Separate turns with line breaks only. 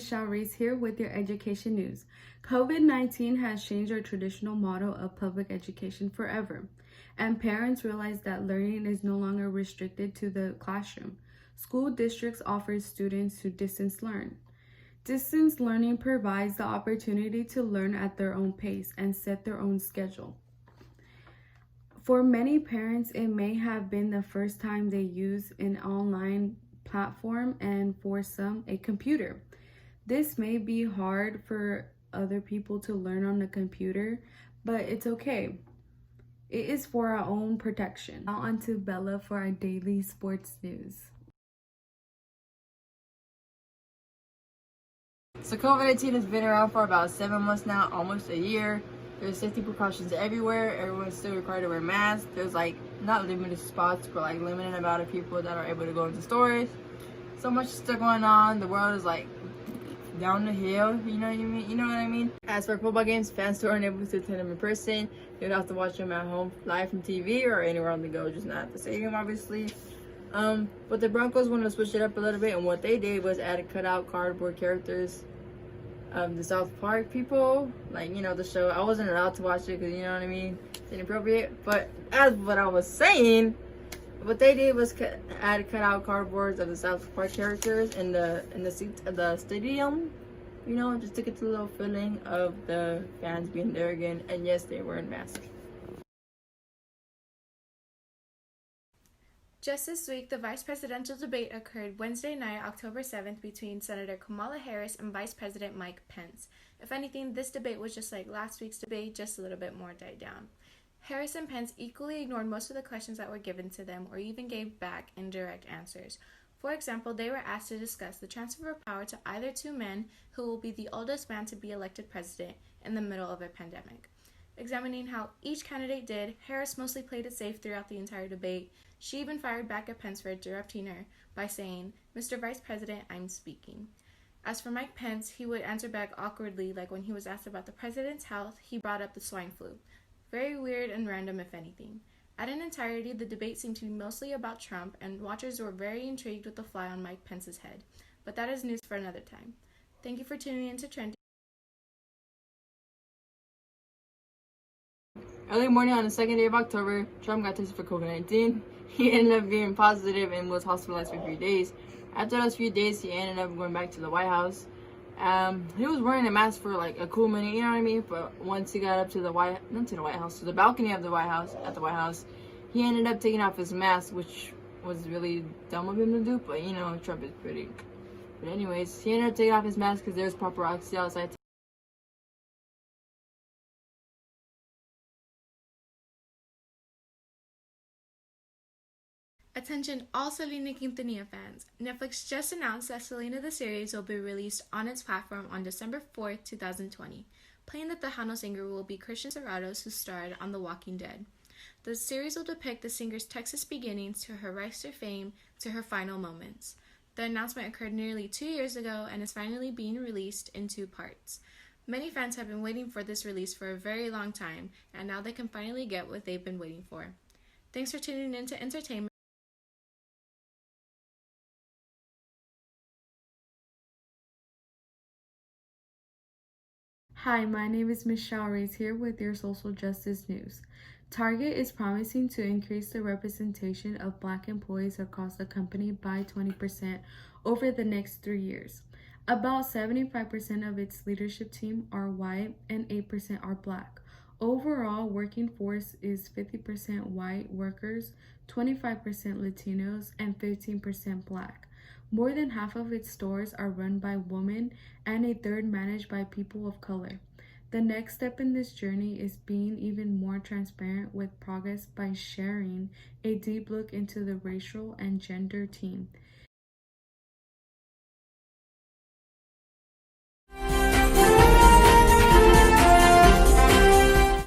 Michelle Reese here with your education news. COVID-19 has changed our traditional model of public education forever, and parents realize that learning is no longer restricted to the classroom. School districts offer students to distance learn. Distance learning provides the opportunity to learn at their own pace and set their own schedule. For many parents, it may have been the first time they use an online platform, and for some, a computer. This may be hard for other people to learn on the computer, but it's okay. It is for our own protection. Now on to Bella for our daily sports news.
So COVID-19 has been around for about 7 months now, almost a year. There's safety precautions everywhere. Everyone's still required to wear masks. There's not limited spots, but limited amount of people that are able to go into stores. So much still going on. The world is down the hill, you know what I mean? As for football games, fans who aren't able to attend them in person, you'd have to watch them at home live from TV or anywhere on the go, just not at the stadium, obviously. But the Broncos wanted to switch it up a little bit, and what they did was add cutout cardboard characters of the South Park people, the show. I wasn't allowed to watch it because, you know what I mean, it's inappropriate. But as what I was saying, what they did was add cutout cardboards of the South Park characters in the seats of the stadium, just to get the little feeling of the fans being there again. And yes, they were in masks.
Just this week, the vice presidential debate occurred Wednesday night, October 7th, between Senator Kamala Harris and Vice President Mike Pence. If anything, this debate was just like last week's debate, just a little bit more died down. Harris and Pence equally ignored most of the questions that were given to them or even gave back indirect answers. For example, they were asked to discuss the transfer of power to either two men who will be the oldest man to be elected president in the middle of a pandemic. Examining how each candidate did, Harris mostly played it safe throughout the entire debate. She even fired back at Pence for interrupting her by saying, "Mr. Vice President, I'm speaking." As for Mike Pence, he would answer back awkwardly, like when he was asked about the president's health, he brought up the swine flu. Very weird and random, if anything. At an entirety, the debate seemed to be mostly about Trump, and watchers were very intrigued with the fly on Mike Pence's head. But that is news for another time. Thank you for tuning in to Trending.
Early morning on the second day of October, Trump got tested for COVID-19. He ended up being positive and was hospitalized for 3 days. After those few days, he ended up going back to the White House. He was wearing a mask for a cool minute, you know what I mean? But once he got up to the to the balcony of the White House, he ended up taking off his mask, which was really dumb of him to do, but Trump is pretty. But anyways, he ended up taking off his mask because there's paparazzi outside.
Attention all Selena Quintanilla fans. Netflix just announced that Selena the series will be released on its platform on December 4th, 2020. Playing the Tejano singer will be Christian Serratos, who starred on The Walking Dead. The series will depict the singer's Texas beginnings to her rise to fame to her final moments. The announcement occurred nearly 2 years ago and is finally being released in 2 parts. Many fans have been waiting for this release for a very long time, and now they can finally get what they've been waiting for. Thanks for tuning in to Entertainment.
Hi, my name is Michelle Reese here with your social justice news. Target is promising to increase the representation of Black employees across the company by 20% over the next 3 years. About 75% of its leadership team are white and 8% are Black. Overall, working force is 50% white workers, 25% Latinos, and 15% Black. More than half of its stores are run by women and a third managed by people of color. The next step in this journey is being even more transparent with progress by sharing a deep look into the racial and gender team.